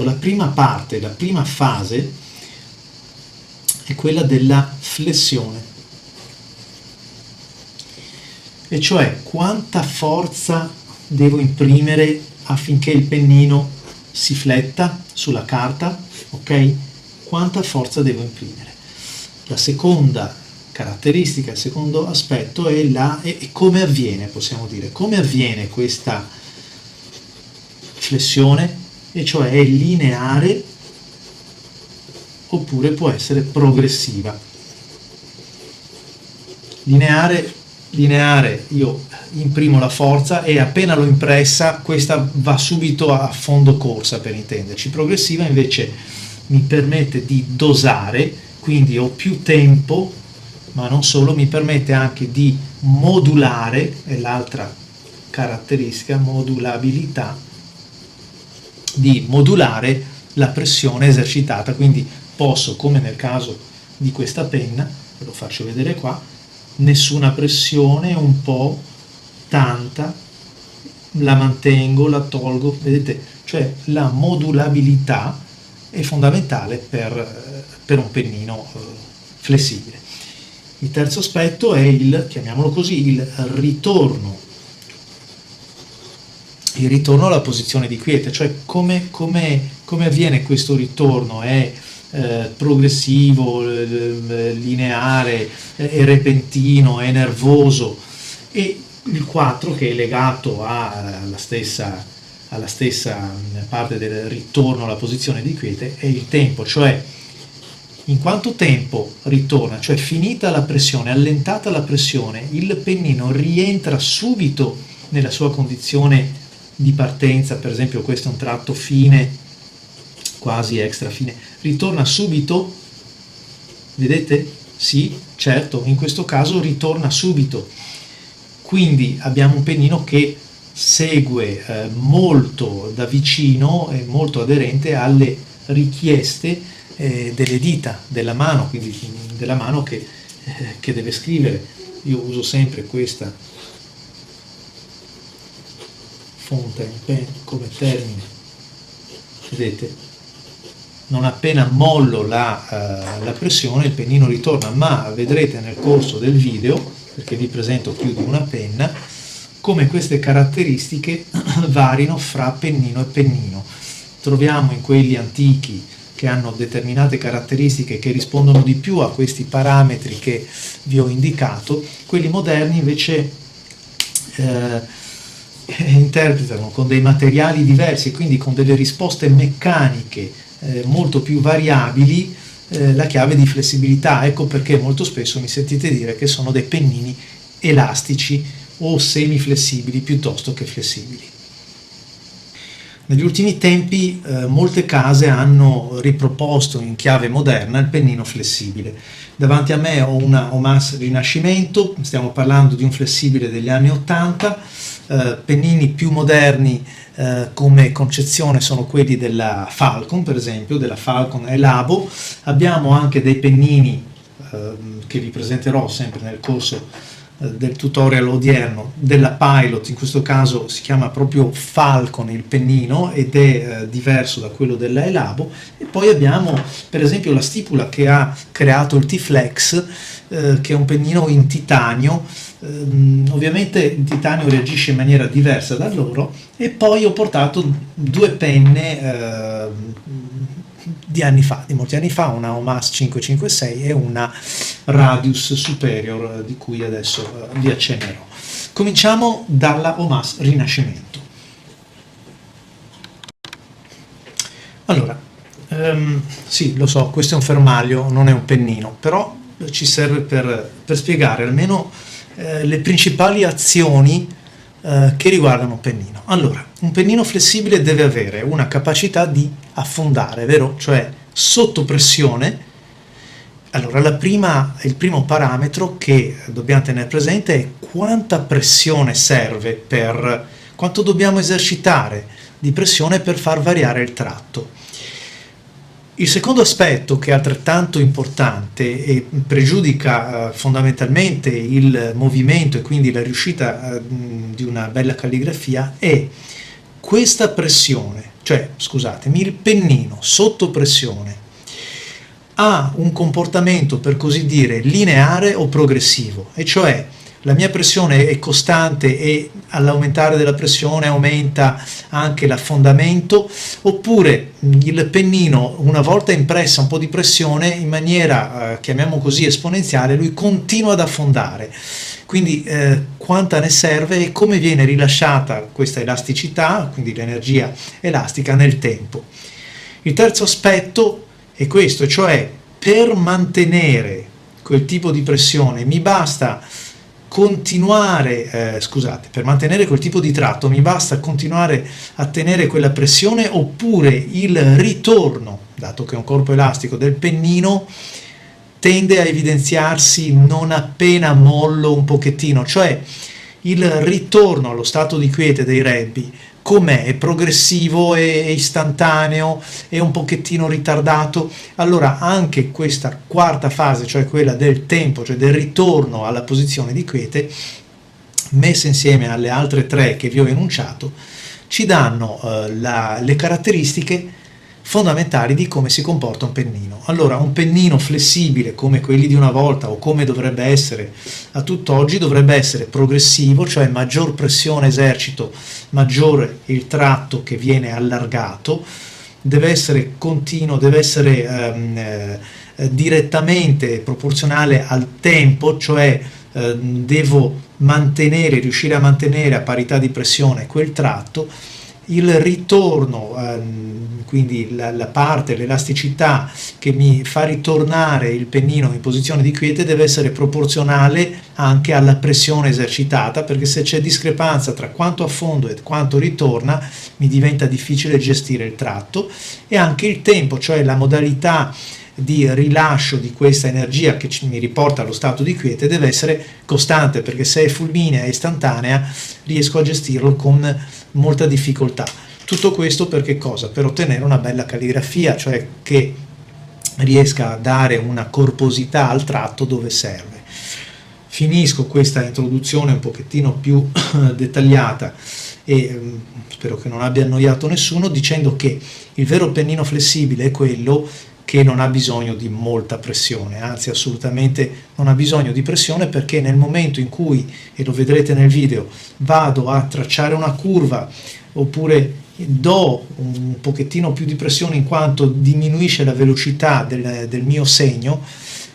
La prima parte, la prima fase è quella della flessione, e cioè quanta forza devo imprimere affinché il pennino si fletta sulla carta, ok? Quanta forza devo imprimere. La seconda caratteristica, il secondo aspetto è come avviene, possiamo dire, come avviene questa flessione, e cioè è lineare oppure può essere progressiva. Lineare, io imprimo la forza e appena l'ho impressa questa va subito a fondo corsa, per intenderci. Progressiva invece mi permette di dosare, quindi ho più tempo, ma non solo, mi permette anche di modulare, è l'altra caratteristica, modulabilità, di modulare la pressione esercitata, quindi posso, come nel caso di questa penna, ve lo faccio vedere qua, nessuna pressione, un po', tanta, la mantengo, la tolgo, vedete? Cioè la modulabilità è fondamentale per un pennino flessibile. Il terzo aspetto è chiamiamolo così, il ritorno alla posizione di quiete, cioè come avviene questo ritorno, è progressivo, lineare, è repentino, è nervoso. E il 4, che è legato alla stessa parte del ritorno alla posizione di quiete, è il tempo, cioè in quanto tempo ritorna, cioè finita la pressione, allentata la pressione, il pennino rientra subito nella sua condizione di partenza. Per esempio questo è un tratto fine, quasi extra fine, ritorna subito, vedete? Sì, certo, in questo caso ritorna subito. Quindi abbiamo un pennino che segue molto da vicino e molto aderente alle richieste delle dita, della mano, quindi della mano che deve scrivere. Io uso sempre questa fountain pen come termine, vedete? Non appena mollo la pressione il pennino ritorna, ma vedrete nel corso del video, perché vi presento più di una penna, come queste caratteristiche varino fra pennino e pennino. Troviamo in quelli antichi che hanno determinate caratteristiche che rispondono di più a questi parametri che vi ho indicato, quelli moderni invece interpretano con dei materiali diversi e quindi con delle risposte meccaniche molto più variabili la chiave di flessibilità. Ecco perché molto spesso mi sentite dire che sono dei pennini elastici o semiflessibili piuttosto che flessibili. Negli ultimi tempi molte case hanno riproposto in chiave moderna il pennino flessibile. Davanti a me ho una Omas Rinascimento, stiamo parlando di un flessibile degli anni 80, pennini più moderni come concezione sono quelli della Falcon, per esempio, della Falcon Elabo. Abbiamo anche dei pennini che vi presenterò sempre nel corso del tutorial odierno, della Pilot. In questo caso si chiama proprio Falcon il pennino ed è diverso da quello della Elabo. E poi abbiamo per esempio la Stipula, che ha creato il T-Flex, che è un pennino in titanio. Ovviamente il titanio reagisce in maniera diversa da loro. E poi ho portato due penne di anni fa, di molti anni fa, una Omas 556 e una Radius Superior, di cui adesso vi accennerò. Cominciamo dalla Omas Rinascimento. Allora, sì, lo so, questo è un fermaglio, non è un pennino, però ci serve per spiegare almeno le principali azioni che riguardano un pennino. Allora, un pennino flessibile deve avere una capacità di affondare, vero? Cioè sotto pressione. Allora, il primo parametro che dobbiamo tenere presente è quanta pressione serve quanto dobbiamo esercitare di pressione per far variare il tratto. Il secondo aspetto, che è altrettanto importante e pregiudica fondamentalmente il movimento e quindi la riuscita di una bella calligrafia, è questa pressione, cioè scusatemi, il pennino sotto pressione ha un comportamento per così dire lineare o progressivo, e cioè la mia pressione è costante e all'aumentare della pressione aumenta anche l'affondamento, oppure il pennino, una volta impressa un po' di pressione, in maniera chiamiamo così esponenziale, lui continua ad affondare. Quindi quanta ne serve e come viene rilasciata questa elasticità, quindi l'energia elastica nel tempo. Il terzo aspetto è questo, cioè per mantenere quel tipo di pressione mi basta continuare, per mantenere quel tipo di tratto mi basta continuare a tenere quella pressione, oppure il ritorno, dato che è un corpo elastico, del pennino tende a evidenziarsi non appena mollo un pochettino, cioè il ritorno allo stato di quiete dei rugby com'è? È progressivo, è istantaneo, è un pochettino ritardato. Allora anche questa quarta fase, cioè quella del tempo, cioè del ritorno alla posizione di quiete, messe insieme alle altre tre che vi ho enunciato, ci danno le caratteristiche fondamentali di come si comporta un pennino. Allora, un pennino flessibile come quelli di una volta o come dovrebbe essere a tutt'oggi dovrebbe essere progressivo, cioè maggior pressione esercito, maggiore il tratto che viene allargato, deve essere continuo, deve essere direttamente proporzionale al tempo, cioè devo riuscire a mantenere a parità di pressione quel tratto. Il ritorno, quindi la parte, l'elasticità che mi fa ritornare il pennino in posizione di quiete deve essere proporzionale anche alla pressione esercitata, perché se c'è discrepanza tra quanto affondo e quanto ritorna mi diventa difficile gestire il tratto. E anche il tempo, cioè la modalità di rilascio di questa energia che mi riporta allo stato di quiete, deve essere costante, perché se è fulminea e istantanea riesco a gestirlo con molta difficoltà. Tutto questo per che cosa? Per ottenere una bella calligrafia, cioè che riesca a dare una corposità al tratto dove serve. Finisco questa introduzione un pochettino più dettagliata e spero che non abbia annoiato nessuno, dicendo che il vero pennino flessibile è quello che non ha bisogno di molta pressione, anzi assolutamente non ha bisogno di pressione, perché nel momento in cui, e lo vedrete nel video, vado a tracciare una curva oppure do un pochettino più di pressione in quanto diminuisce la velocità del mio segno,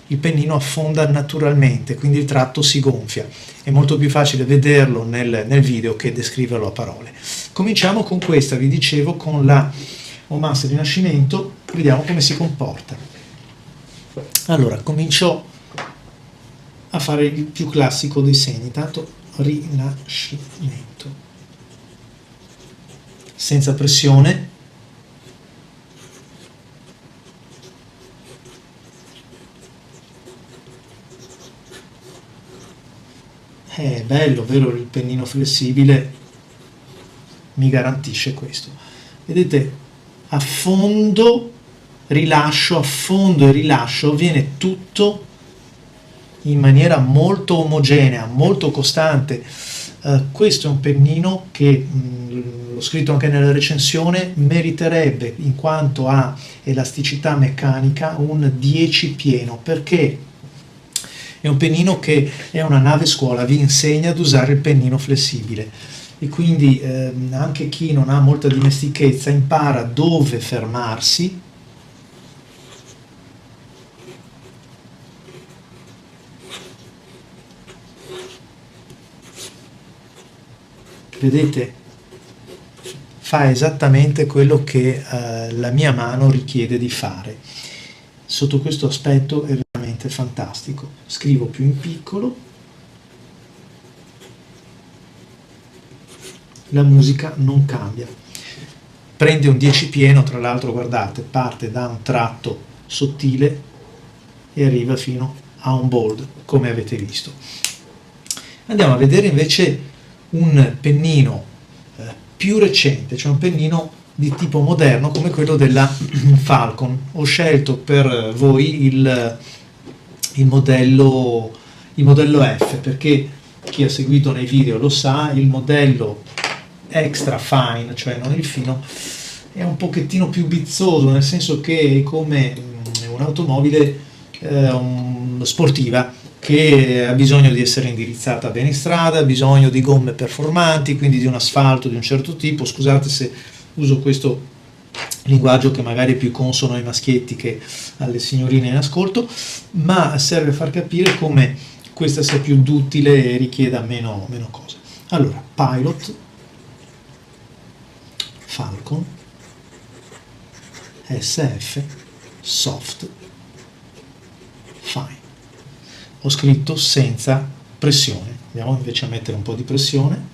il pennino affonda naturalmente, quindi il tratto si gonfia. È molto più facile vederlo nel video che descriverlo a parole. Cominciamo con questa, vi dicevo, con la Omas Rinascimento, vediamo come si comporta. Allora, comincio a fare il più classico dei segni, tanto Rinascimento. Senza pressione. È bello, vero? Il pennino flessibile mi garantisce questo. Vedete? Affondo, rilascio, affondo e rilascio, avviene tutto in maniera molto omogenea, molto costante. Questo è un pennino che, l'ho scritto anche nella recensione, meriterebbe, in quanto a elasticità meccanica, un 10 pieno, perché è un pennino che è una nave scuola, vi insegna ad usare il pennino flessibile. E quindi anche chi non ha molta dimestichezza impara dove fermarsi, vedete, fa esattamente quello che la mia mano richiede di fare. Sotto questo aspetto è veramente fantastico. Scrivo più in piccolo. La musica non cambia, prende un 10 pieno, tra l'altro guardate, parte da un tratto sottile e arriva fino a un bold, come avete visto. Andiamo a vedere invece un pennino più recente, cioè un pennino di tipo moderno come quello della Falcon. Ho scelto per voi il modello F, perché chi ha seguito nei video lo sa, il modello extra fine, cioè non il fino, è un pochettino più bizzoso, nel senso che è come un'automobile sportiva che ha bisogno di essere indirizzata bene in strada, ha bisogno di gomme performanti, quindi di un asfalto di un certo tipo. Scusate se uso questo linguaggio che magari è più consono ai maschietti che alle signorine in ascolto, ma serve a far capire come questa sia più duttile e richieda meno cose. Allora, Pilot, Falcon, SF, Soft, Fine. Ho scritto senza pressione. Andiamo invece a mettere un po' di pressione.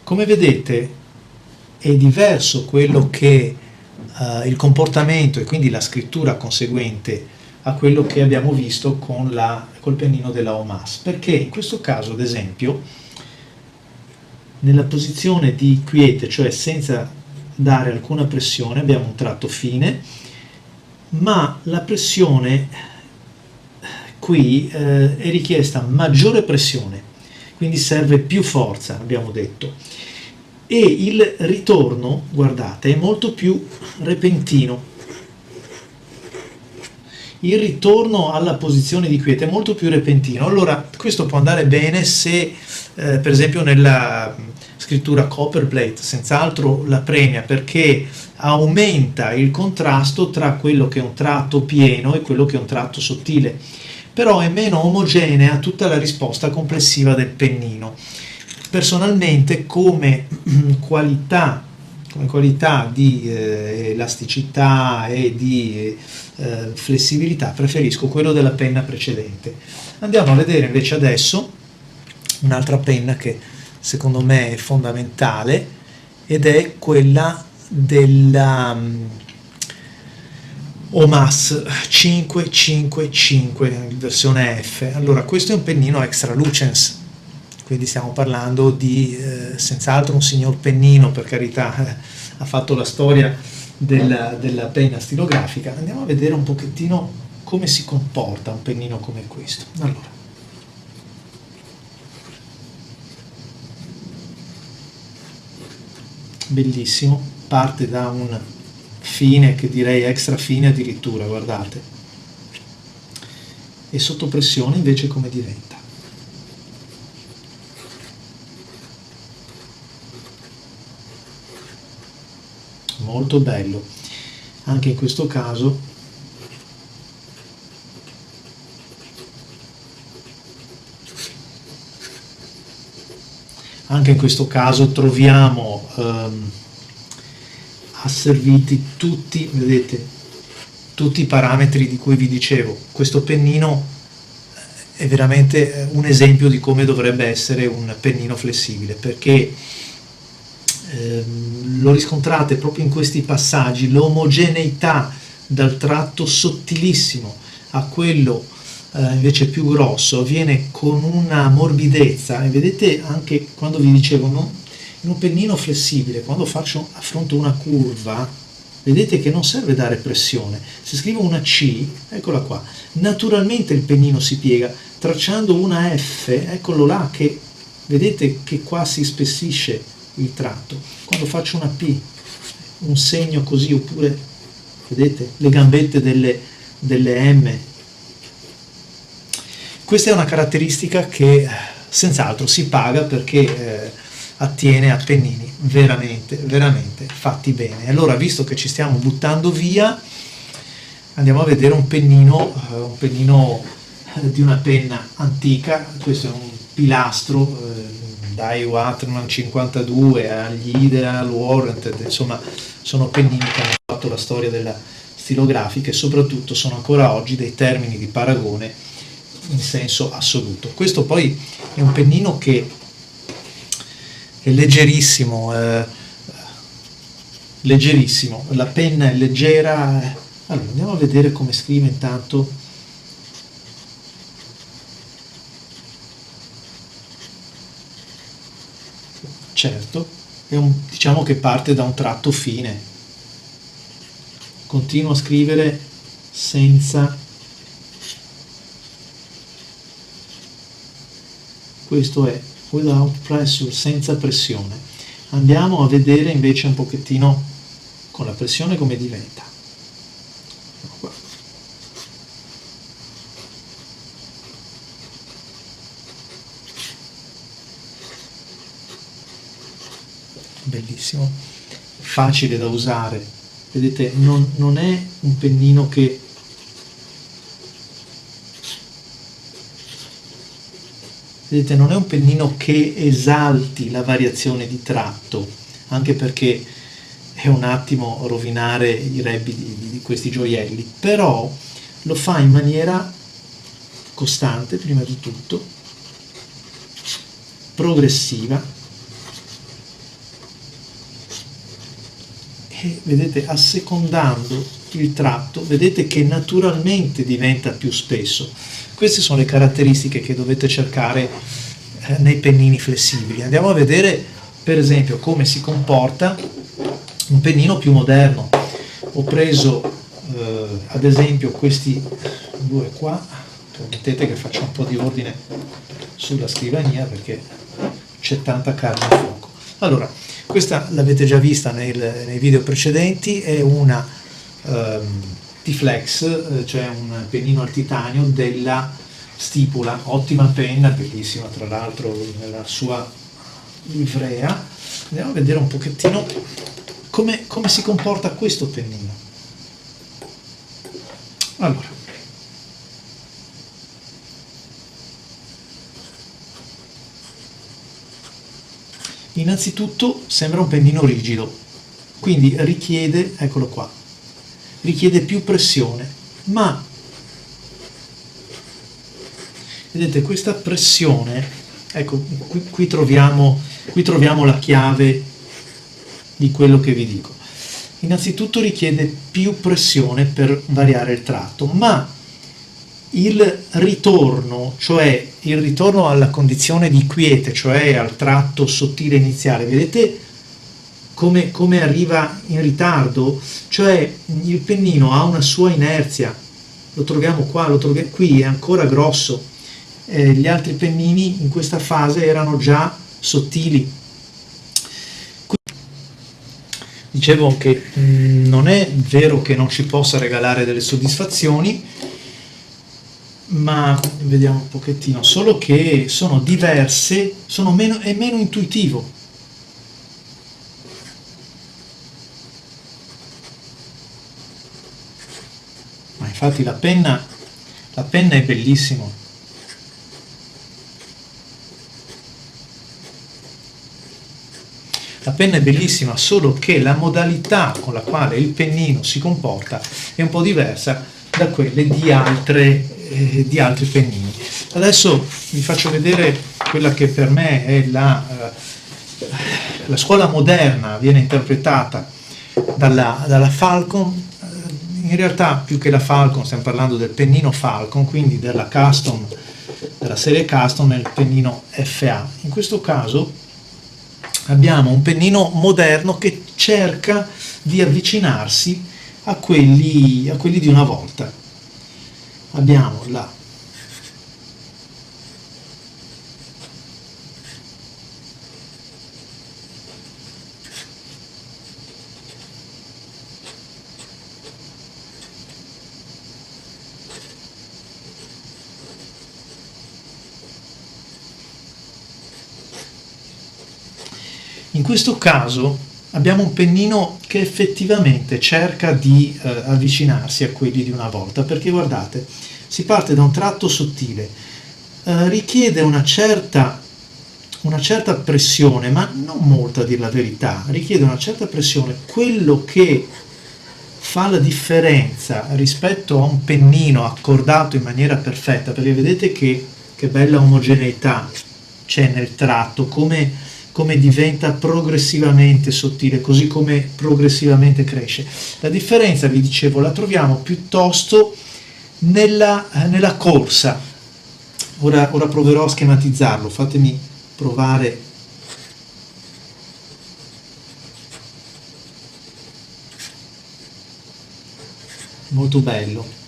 Come vedete è diverso quello che il comportamento e quindi la scrittura conseguente a quello che abbiamo visto con col pennino della OMAS, perché in questo caso ad esempio nella posizione di quiete, cioè senza dare alcuna pressione, abbiamo un tratto fine, ma la pressione qui è richiesta maggiore pressione, quindi serve più forza, abbiamo detto, e il ritorno, guardate, è molto più repentino. Il ritorno alla posizione di quiete è molto più repentino. Allora questo può andare bene se per esempio nella scrittura Copperplate senz'altro la premia, perché aumenta il contrasto tra quello che è un tratto pieno e quello che è un tratto sottile, però è meno omogenea tutta la risposta complessiva del pennino. Personalmente come qualità di elasticità e di flessibilità preferisco quello della penna precedente. Andiamo a vedere invece adesso un'altra penna che secondo me è fondamentale ed è quella della OMAS 555 versione F. Allora questo è un pennino extra lucens, quindi stiamo parlando di senz'altro un signor pennino, per carità, ha fatto la storia della penna stilografica. Andiamo a vedere un pochettino come si comporta un pennino come questo. Allora, bellissimo, parte da un fine che direi extra fine addirittura, guardate, e sotto pressione invece come diventa. Molto bello, anche in questo caso troviamo asserviti tutti, vedete, tutti i parametri di cui vi dicevo. Questo pennino è veramente un esempio di come dovrebbe essere un pennino flessibile, perché lo riscontrate proprio in questi passaggi, l'omogeneità dal tratto sottilissimo a quello invece più grosso avviene con una morbidezza, e vedete anche quando vi dicevo, no? In un pennino flessibile, quando affronto una curva, vedete che non serve dare pressione. Se scrivo una C, eccola qua, naturalmente il pennino si piega. Tracciando una F, eccolo là che vedete che qua si spessisce il tratto. Quando faccio una P, un segno così, oppure vedete le gambette delle M. Questa è una caratteristica che senz'altro si paga, perché attiene a pennini veramente fatti bene. Allora, visto che ci stiamo buttando via, andiamo a vedere un pennino di una penna antica. Questo è un pilastro dai Waterman 52 agli Ideal Warranted, insomma sono pennini che hanno fatto la storia della stilografica e soprattutto sono ancora oggi dei termini di paragone in senso assoluto. Questo poi è un pennino che è leggerissimo, la penna è leggera. Allora andiamo a vedere come scrive intanto. Certo, diciamo che parte da un tratto fine. Continuo a scrivere senza questo è without pressure, senza pressione. Andiamo a vedere invece un pochettino con la pressione come diventa. Qua. Bellissimo, facile da usare, vedete, non è un pennino che vedete, non è un pennino che esalti la variazione di tratto, anche perché è un attimo rovinare i rebbi di questi gioielli, però lo fa in maniera costante, prima di tutto, progressiva, e vedete, assecondando il tratto, vedete che naturalmente diventa più spesso. Queste sono le caratteristiche che dovete cercare nei pennini flessibili. Andiamo a vedere per esempio come si comporta un pennino più moderno. Ho preso ad esempio questi due qua, permettete che faccia un po' di ordine sulla scrivania perché c'è tanta carne a fuoco. Allora, questa l'avete già vista nei video precedenti, è una T-Flex, cioè un pennino al titanio della Stipula, ottima penna, bellissima tra l'altro nella sua livrea. Andiamo a vedere un pochettino come si comporta questo pennino. Allora, innanzitutto sembra un pennino rigido, quindi richiede, eccolo qua, richiede più pressione, ma vedete questa pressione, ecco, qui troviamo la chiave di quello che vi dico. Innanzitutto richiede più pressione per variare il tratto, ma il ritorno, cioè il ritorno alla condizione di quiete, cioè al tratto sottile iniziale, vedete come arriva in ritardo? Cioè il pennino ha una sua inerzia, lo troviamo qua, qui è ancora grosso, gli altri pennini in questa fase erano già sottili. Dicevo che non è vero che non ci possa regalare delle soddisfazioni, ma vediamo un pochettino, solo che sono diverse, è meno intuitivo. Ma infatti la penna è bellissima. La penna è bellissima, solo che la modalità con la quale il pennino si comporta è un po' diversa da quelle di altri pennini. Adesso vi faccio vedere quella che per me è la scuola moderna, viene interpretata dalla Falcon. In realtà più che la Falcon stiamo parlando del pennino Falcon, quindi della custom, della serie custom, e il pennino FA. In questo caso abbiamo un pennino moderno che cerca di avvicinarsi a quelli di una volta. Abbiamo la In questo caso abbiamo un pennino che effettivamente cerca di avvicinarsi a quelli di una volta, perché guardate, si parte da un tratto sottile, richiede una certa pressione, ma non molta a dir la verità, richiede una certa pressione. Quello che fa la differenza rispetto a un pennino accordato in maniera perfetta, perché vedete che bella omogeneità c'è nel tratto, come diventa progressivamente sottile, così come progressivamente cresce. La differenza, vi dicevo, la troviamo piuttosto nella corsa. Ora proverò a schematizzarlo, fatemi provare. Molto bello.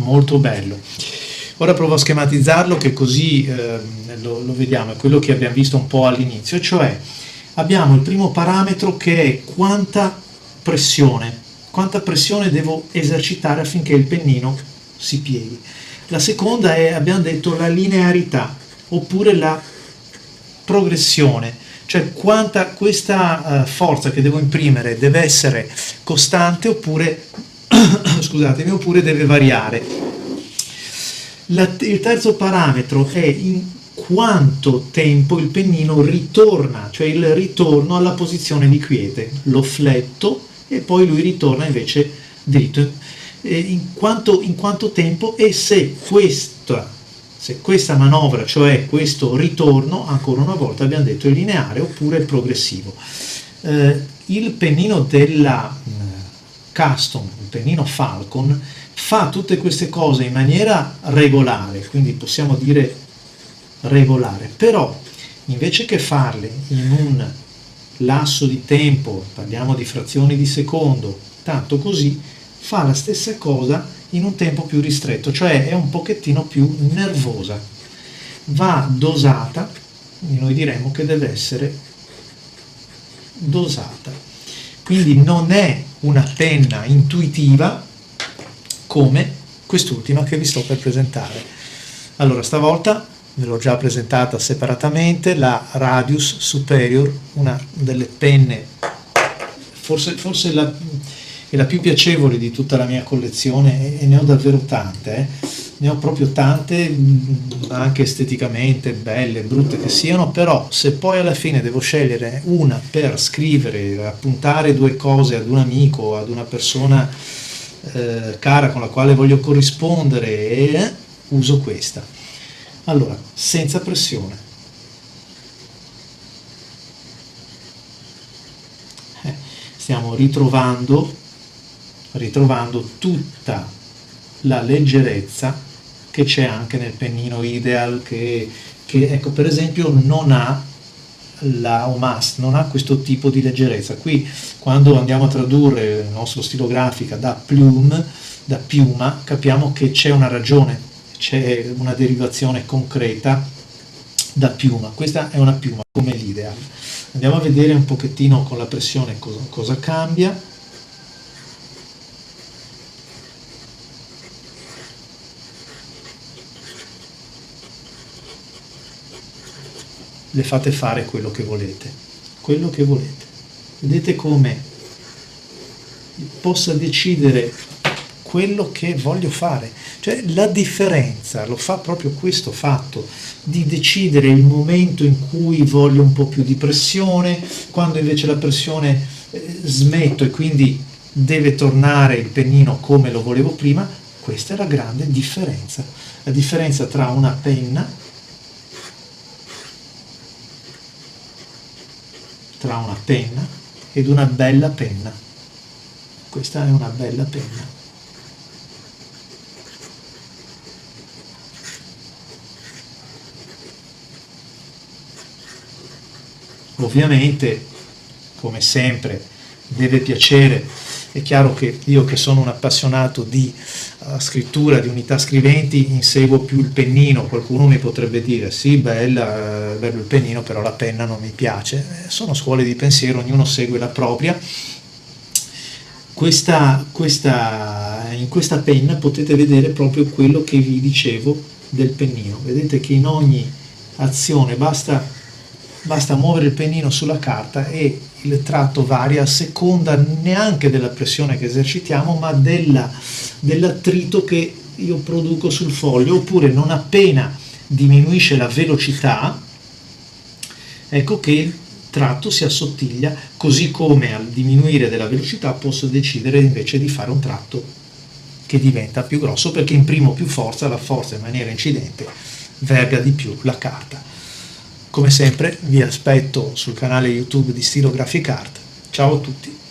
molto bello. Ora provo a schematizzarlo, che così lo vediamo, è quello che abbiamo visto un po' all'inizio, cioè abbiamo il primo parametro che è quanta pressione devo esercitare affinché il pennino si pieghi. La seconda è, abbiamo detto, la linearità, oppure la progressione, cioè quanta questa forza che devo imprimere deve essere costante oppure, scusatemi, oppure deve variare. Il terzo parametro è in quanto tempo il pennino ritorna, cioè il ritorno alla posizione di quiete. Lo fletto e poi lui ritorna invece dritto. In quanto tempo, e se questa manovra, cioè questo ritorno, ancora una volta abbiamo detto, è lineare oppure progressivo. Il pennino della Custom, il pennino Falcon, fa tutte queste cose in maniera regolare, quindi possiamo dire regolare, però invece che farle in un lasso di tempo, parliamo di frazioni di secondo, tanto così, fa la stessa cosa in un tempo più ristretto, cioè è un pochettino più nervosa, va dosata, noi diremmo che deve essere dosata, quindi non è una penna intuitiva come quest'ultima che vi sto per presentare. Allora, stavolta ve l'ho già presentata separatamente, la Radius Superior, una delle penne, forse è la più piacevole di tutta la mia collezione, e ne ho davvero tante, ne ho proprio tante, anche esteticamente belle, brutte che siano, però se poi alla fine devo scegliere una per scrivere, appuntare due cose ad un amico, ad una persona cara con la quale voglio corrispondere, uso questa. Allora, senza pressione. Stiamo ritrovando tutta la leggerezza che c'è anche nel pennino Ideal, che ecco, per esempio non ha la Omas, non ha questo tipo di leggerezza. Qui quando andiamo a tradurre il nostro stilografica da piuma, capiamo che c'è una ragione, c'è una derivazione concreta da piuma. Questa è una piuma come l'Ideal. Andiamo a vedere un pochettino con la pressione cosa cambia. Le fate fare quello che volete. Vedete come possa decidere quello che voglio fare, cioè la differenza lo fa proprio questo fatto di decidere il momento in cui voglio un po' più di pressione, quando invece la pressione smetto e quindi deve tornare il pennino come lo volevo prima. Questa è la grande differenza, la differenza tra una penna ed una bella penna. Questa è una bella penna. Ovviamente, come sempre, deve piacere. È chiaro che io, che sono un appassionato di scrittura, di unità scriventi, inseguo più il pennino. Qualcuno mi potrebbe dire sì, bello il pennino, però la penna non mi piace. Sono scuole di pensiero, ognuno segue la propria. In questa penna potete vedere proprio quello che vi dicevo del pennino. Vedete che in ogni azione basta muovere il pennino sulla carta e il tratto varia a seconda neanche della pressione che esercitiamo, ma dell'attrito che io produco sul foglio, oppure non appena diminuisce la velocità, ecco che il tratto si assottiglia, così come al diminuire della velocità posso decidere invece di fare un tratto che diventa più grosso, perché imprimo più forza, la forza in maniera incidente verga di più la carta. Come sempre vi aspetto sul canale YouTube di Stilo Graphic Art. Ciao a tutti!